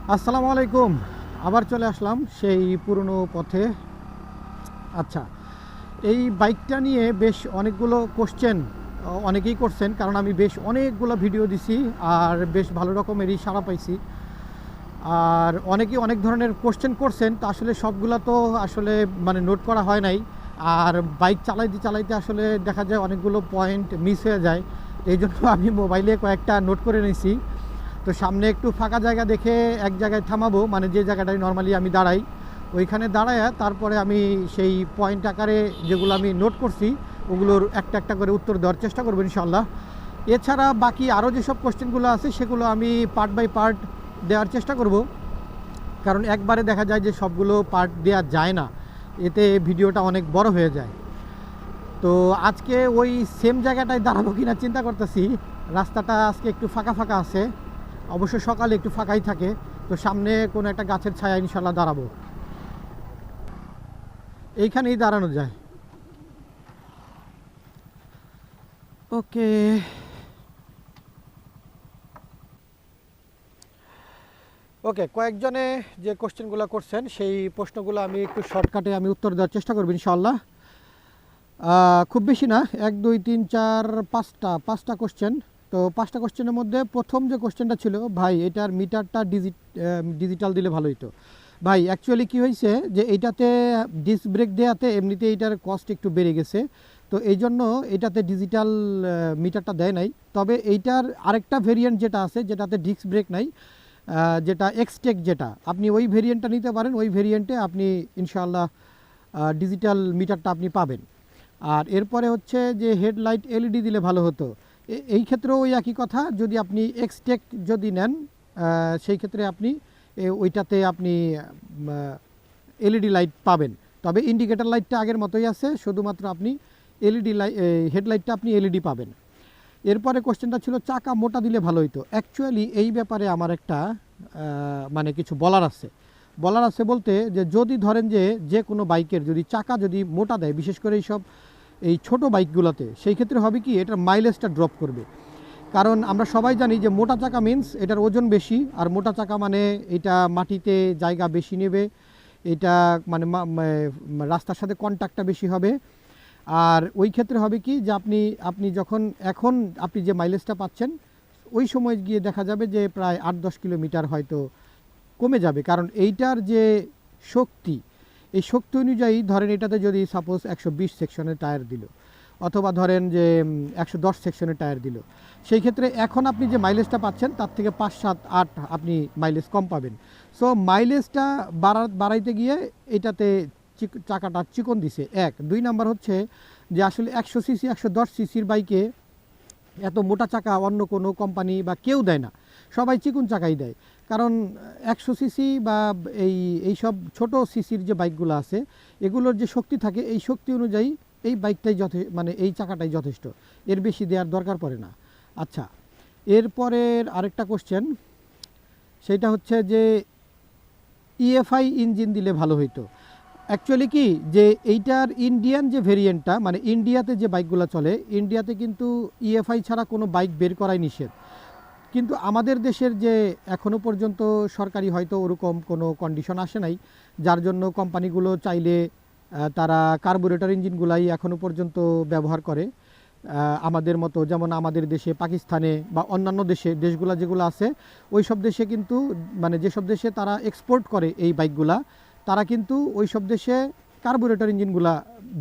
আসসালামু আলাইকুম। আবার চলে আসলাম সেই পুরনো পথে। আচ্ছা, এই বাইকটা নিয়ে বেশ অনেকগুলো কোশ্চেন অনেকেই করছেন, কারণ আমি বেশ অনেকগুলো ভিডিও দিছি আর বেশ ভালো রকমেরই সাড়া পাইছি। আর অনেকেই অনেক ধরনের কোশ্চেন করছেন, তো আসলে সবগুলো তো আসলে মানে নোট করা হয় নাই। আর বাইক চালাইতে চালাইতে আসলে দেখা যায় অনেকগুলো পয়েন্ট মিস হয়ে যায়। এই জন্য আমি মোবাইলে কয়েকটা নোট করে নিয়েছি। তো সামনে একটু ফাঁকা জায়গা দেখে এক জায়গায় থামাবো, মানে যে জায়গাটায় নর্মালি আমি দাঁড়াই ওইখানে দাঁড়ায় তারপরে আমি সেই পয়েন্ট আকারে যেগুলো আমি নোট করছি ওগুলোর একটা একটা করে উত্তর দেওয়ার চেষ্টা করবো ইনশাল্লাহ। এছাড়া বাকি আরও যেসব কোশ্চেনগুলো আছে সেগুলো আমি পার্ট বাই পার্ট দেওয়ার চেষ্টা করব, কারণ একবারে দেখা যায় যে সবগুলো পার্ট দেওয়া যায় না, এতে ভিডিওটা অনেক বড় হয়ে যায়। তো আজকে ওই সেম জায়গাটায় দাঁড়াবো কিনা চিন্তা করতেছি। রাস্তাটা আজকে একটু ফাঁকা ফাঁকা আছে, অবশ্য সকালে একটু ফাঁকাই থাকে। তো সামনে কোনো একটা গাছের ছায়া ইনশাল্লাহ দাঁড়াবো, এইখানেই দাঁড়ানো যায়। ওকে, ওকে, কয়েকজনে যে কোশ্চেনগুলো করছেন সেই প্রশ্নগুলো আমি একটু শর্টকাটে আমি উত্তর দেওয়ার চেষ্টা করবো ইনশাল্লাহ। খুব বেশি না, 1 2 3 4 5টা কোশ্চেন। তো 5টা কোশ্চেনের মধ্যে প্রথম যে কোশ্চেনটা ছিল, ভাই এটার মিটারটা ডিজিটাল দিলে ভালো হতো। ভাই অ্যাকচুয়ালি কী হয়েছে যে এইটাতে ডিস্ক ব্রেক দেওয়াতে এমনিতে এইটার কস্ট একটু বেড়ে গেছে, তো এই জন্য এটাতে ডিজিটাল মিটারটা দেয় নাই। তবে এইটার আরেকটা ভেরিয়েন্ট যেটা আছে যেটাতে ডিস্ক ব্রেক নাই, যেটা এক্সটেক, যেটা আপনি ওই ভেরিয়েন্টটা নিতে পারেন। ওই ভেরিয়েন্টে আপনি ইনশাআল্লাহ ডিজিটাল মিটারটা আপনি পাবেন। আর এরপরে হচ্ছে যে হেডলাইট এলইডি দিলে ভালো হতো। এই ক্ষেত্রেও ওই একই কথা, যদি আপনি এক্সটেক যদি নেন সেই ক্ষেত্রে আপনি ওইটাতে আপনি এলইডি লাইট পাবেন। তবে ইন্ডিকেটর লাইটটা আগের মতোই আছে, শুধুমাত্র আপনি এলইডি হেডলাইটটা আপনি এলইডি পাবেন। এরপরে কোশ্চেনটা ছিল চাকা মোটা দিলে ভালো হতো। অ্যাকচুয়ালি এই ব্যাপারে আমার একটা মানে কিছু বলার আছে বলতে, যে যদি ধরেন যে কোনো বাইকের যদি চাকা যদি মোটা দেয়, বিশেষ করে এই ছোট বাইকগুলোতে, সেই ক্ষেত্রে হবে কি, এটার মাইলেজটা ড্রপ করবে। কারণ আমরা সবাই জানি যে মোটা চাকা মিন্স এটার ওজন বেশি, আর মোটা চাকা মানে এটা মাটিতে জায়গা বেশি নেবে, এটা মানে রাস্তার সাথে কন্ট্যাক্টটা বেশি হবে। আর ওই ক্ষেত্রে হবে কি, যে আপনি যখন এখন আপনি যে মাইলেজটা পাচ্ছেন, ওই সময় গিয়ে দেখা যাবে যে প্রায় 8-10 কিলোমিটার হয়তো কমে যাবে। কারণ এইটার যে শক্তি, এই শক্তি অনুযায়ী ধরেন এটাতে যদি সাপোজ 120 সেকশনের টায়ার দিল, অথবা ধরেন যে 110 সেকশনের টায়ার দিল, সেই ক্ষেত্রে এখন আপনি যে মাইলেজটা পাচ্ছেন তার থেকে 5 7 8 আপনি মাইলেজ কম পাবেন। সো মাইলেজটা বাড়াইতে গিয়ে এটাতে চাকাটা চিকন দিছে। 2 নাম্বার হচ্ছে যে আসলে 100 সিসি 110 সিসির বাইকে এত মোটা চাকা অন্য কোনো কোম্পানি বা কেউ দেয় না, সবাই চিকন চাকাই দেয়। কারণ 100 সিসি বা এইসব ছোট সিসির যে বাইকগুলো আছে, এগুলোর যে শক্তি থাকে, এই শক্তি অনুযায়ী এই বাইকটাই মানে এই চাকাটাই যথেষ্ট, এর বেশি দেওয়ার দরকার পড়ে না। আচ্ছা, এরপরের আরেকটা কোশ্চেন, সেটা হচ্ছে যে ইএফআই ইঞ্জিন দিলে ভালো হইতো। অ্যাকচুয়ালি কি, যে এইটার ইন্ডিয়ান যে ভেরিয়েন্টটা, মানে ইন্ডিয়াতে যে বাইকগুলো চলে, ইন্ডিয়াতে কিন্তু ইএফআই ছাড়া কোনো বাইক বের করাই নিষেধ। কিন্তু আমাদের দেশের যে এখনও পর্যন্ত সরকারি হয়তো ওরকম কোনো কন্ডিশন আসে নাই, যার জন্য কোম্পানিগুলো চাইলে তারা কার্বোরেটর ইঞ্জিনগুলাই এখনও পর্যন্ত ব্যবহার করে। আমাদের মতো, যেমন আমাদের দেশে, পাকিস্তানে বা অন্যান্য দেশগুলো যেগুলো আছে, ওই সব দেশে কিন্তু, মানে যেসব দেশে তারা এক্সপোর্ট করে এই বাইকগুলা, তারা কিন্তু ওই সব দেশে কার্বোরেটর ইঞ্জিনগুলা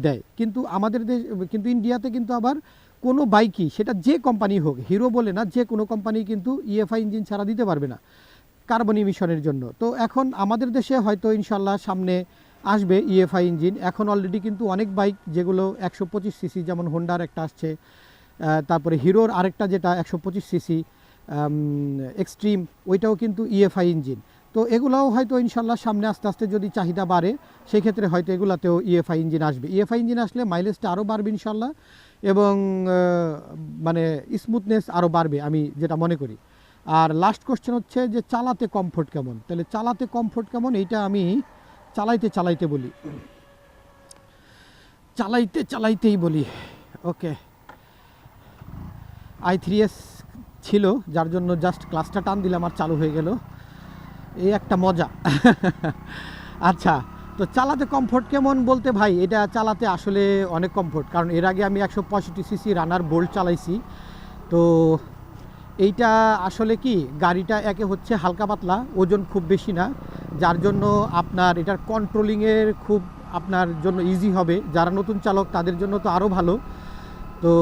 দেয়। কিন্তু আমাদের দেশ, কিন্তু ইন্ডিয়াতে কিন্তু আবার কোনো বাইকই, সেটা যে কোম্পানি হোক, হিরো বলে না, যে কোনো কোম্পানি কিন্তু ইএফআই ইঞ্জিন ছাড়া দিতে পারবে না কার্বন ইমিশনের জন্য। তো এখন আমাদের দেশে হয়তো ইনশাল্লাহ সামনে আসবে ইএফআই ইঞ্জিন। এখন অলরেডি কিন্তু অনেক বাইক যেগুলো 125 সিসি, যেমন হোন্ডার একটা আসছে, তারপরে হিরোর আরেকটা যেটা 125 সিসি এক্সট্রিম, ওইটাও কিন্তু ইএফআই ইঞ্জিন। তো এগুলোও হয়তো ইনশাল্লাহ সামনে আস্তে আস্তে যদি চাহিদা বাড়ে, সেই ক্ষেত্রে হয়তো এগুলাতেও ইএফআই ইঞ্জিন আসবে। ইএফআই ইঞ্জিন আসলে মাইলেজটা আরও বাড়বে ইনশাল্লাহ, এবং মানে স্মুথনেস আরও বাড়বে, আমি যেটা মনে করি। আর লাস্ট কোশ্চেন হচ্ছে যে চালাতে কমফোর্ট কেমন। তাহলে চালাতে কমফোর্ট কেমন, এইটা আমি চালাইতে বলি, চালাইতেই বলি। ওকে, i3s ছিল, যার জন্য জাস্ট ক্লাসটা টান দিলাম আর চালু হয়ে গেল। এই একটা মজা। আচ্ছা, তো চালাতে কমফোর্ট কেমন বলতে ভাই, এটা চালাতে আসলে অনেক কমফোর্ট, কারণ এর আগে আমি 165 সিসি রানার বোল্ট চালাইছি। তো এইটা আসলে কি, গাড়িটা একে হচ্ছে হালকা পাতলা, ওজন খুব বেশি না, যার জন্য আপনার এটার কন্ট্রোলিংয়ের খুব আপনার জন্য ইজি হবে। যারা নতুন চালক তাদের জন্য তো আরও ভালো। তো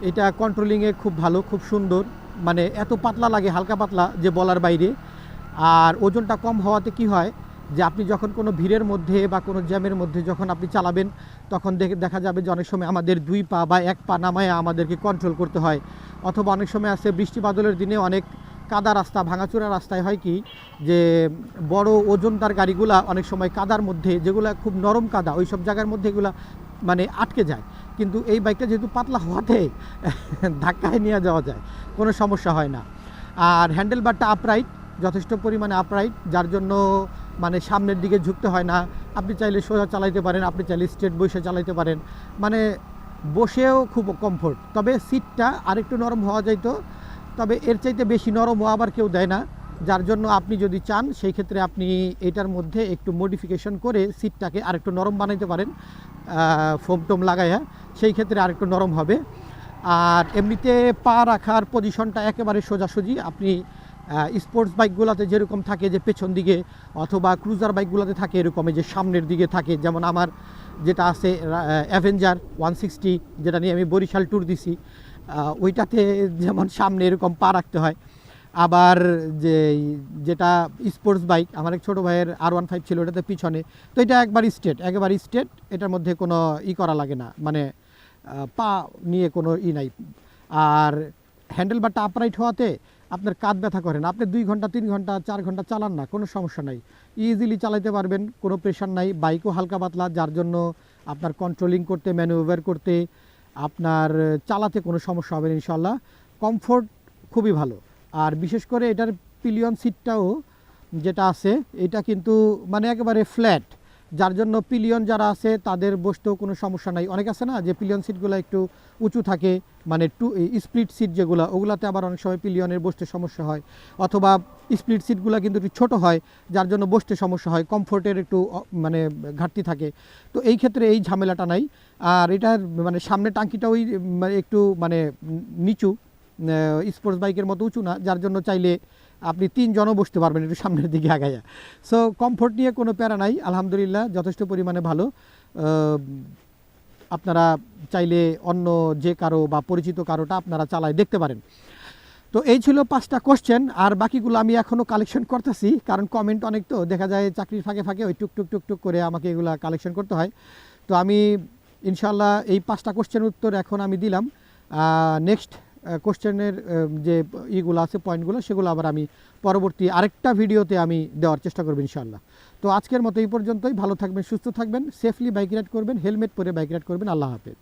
এটা কন্ট্রোলিংয়ে খুব ভালো, খুব সুন্দর, মানে এত পাতলা লাগে, হালকা পাতলা যে বলার বাইরে। আর ওজনটা কম হওয়াতে কি হয় যে আপনি যখন কোনো ভিড়ের মধ্যে বা কোনো জ্যামের মধ্যে যখন আপনি চালাবেন, তখন দেখা যাবে যে অনেক সময় আমাদের 2 পা বা 1 পা নামায় আমাদেরকে কন্ট্রোল করতে হয়। অথবা অনেক সময় আছে বৃষ্টি বাদলের দিনে অনেক কাদা রাস্তা, ভাঙাচোরা রাস্তায় হয় কি যে বড় ওজনদার গাড়িগুলা অনেক সময় কাদার মধ্যে, যেগুলো খুব নরম কাদা, ওই সব জায়গার মধ্যে এগুলা মানে আটকে যায়। কিন্তু এই বাইকটা যেহেতু পাতলা হওয়াতে ধাক্কায় নিয়ে যাওয়া যায়, কোনো সমস্যা হয় না। আর হ্যান্ডেলবারটা আপরাইট, যথেষ্ট পরিমাণে আপরাইট, যার জন্য মানে সামনের দিকে ঝুঁকতে হয় না। আপনি চাইলে সোজা চালাইতে পারেন, আপনি চাইলে স্ট্রেট বসে চালাইতে পারেন, মানে বসেও খুব কমফোর্ট। তবে সিটটা আরেকটু নরম হওয়া যাইতো, তবে এর চাইতে বেশি নরমও আবার কেউ দেয় না। যার জন্য আপনি যদি চান সেই ক্ষেত্রে আপনি এটার মধ্যে একটু মডিফিকেশন করে সিটটাকে আরেকটু নরম বানাইতে পারেন, ফোম টোম লাগাইয়া, সেই ক্ষেত্রে আরেকটু নরম হবে। আর এমনিতে পা রাখার পজিশনটা একেবারে সোজাসুজি। আপনি স্পোর্টস বাইকগুলোতে যেরকম থাকে যে পেছন দিকে, অথবা ক্রুজার বাইকগুলোতে থাকে এরকম যে সামনের দিকে থাকে, যেমন আমার যেটা আছে অ্যাভেঞ্জার 160, যেটা নিয়ে আমি বরিশাল ট্যুর দিছি, ওইটাতে যেমন সামনে এরকম পা রাখতে হয়। আবার যেটা স্পোর্টস বাইক আমার এক ছোটো ভাইয়ের R15 ছিল, ওটাতে পিছনে, তো এটা একেবারে স্ট্রেট, এটার মধ্যে কোনো করা লাগে না, মানে পা নিয়ে কোনো নাই। আর হ্যান্ডেলবারটা আপরাইট হওয়াতে আপনার কাঁধ ব্যথা করে না। আপনি 2 ঘন্টা 3 ঘন্টা 4 ঘন্টা চালান না, কোনো সমস্যা নাই, ইজিলি চালাতে পারবেন, কোনো প্রেশার নাই। বাইকও হালকা পাতলা, যার জন্য আপনার কন্ট্রোলিং করতে, ম্যানুভার করতে, আপনার চালাতে কোনো সমস্যা হবে না ইনশাল্লাহ। কমফোর্ট খুবই ভালো। আর বিশেষ করে এটার পিলিয়ন সিটটাও যেটা আছে, এটা কিন্তু মানে একেবারে ফ্ল্যাট, যার জন্য পিলিয়ন যারা আছে তাদের বসতেও কোনো সমস্যা নাই। অনেক আছে না যে পিলিয়ন সিটগুলো একটু উঁচু থাকে, মানে স্প্লিট সিট যেগুলো, ওগুলাতে আবার অনেক সময় পিলিয়নের বসতে সমস্যা হয়, অথবা স্প্লিট সিটগুলো কিন্তু একটু ছোটো হয়, যার জন্য বসতে সমস্যা হয়, কমফোর্টের একটু মানে ঘাটতি থাকে। তো এই ক্ষেত্রে এই ঝামেলাটা নাই। আর এটার মানে সামনে টাঙ্কিটা ওই একটু মানে নিচু, স্পোর্টস বাইকের মতো উঁচু না, যার জন্য চাইলে আপনি 3 জনও বসতে পারবেন একটু সামনের দিকে আগাইয়া। সো কমফোর্ট নিয়ে কোনো প্যারা নাই, আলহামদুলিল্লাহ যথেষ্ট পরিমাণে ভালো। আপনারা চাইলে অন্য যে কারো বা পরিচিত কারোটা আপনারা চালায় দেখতে পারেন। তো এই ছিল 5টা কোশ্চেন, আর বাকিগুলো আমি এখনও কালেকশন করতেছি, কারণ কমেন্ট অনেক, তো দেখা যায় চাকরির ফাঁকে ফাঁকে ওই টুক করে আমাকে এগুলো কালেকশন করতে হয়। তো আমি ইনশাল্লাহ এই 5টা কোশ্চেনের উত্তর এখন আমি দিলাম। নেক্সট কোশ্চেনের যে ইগুলো আছে, পয়েন্টগুলো, সেগুলো আবার আমি পরবর্তী আরেকটা ভিডিওতে আমি দেওয়ার চেষ্টা করব ইনশাল্লাহ। তো আজকের মতো এই পর্যন্তই। ভালো থাকবেন, সুস্থ থাকবেন, সেফলি বাইক রাইড করবেন, হেলমেট পরে বাইক রাইড করবেন। আল্লাহ হাফেজ।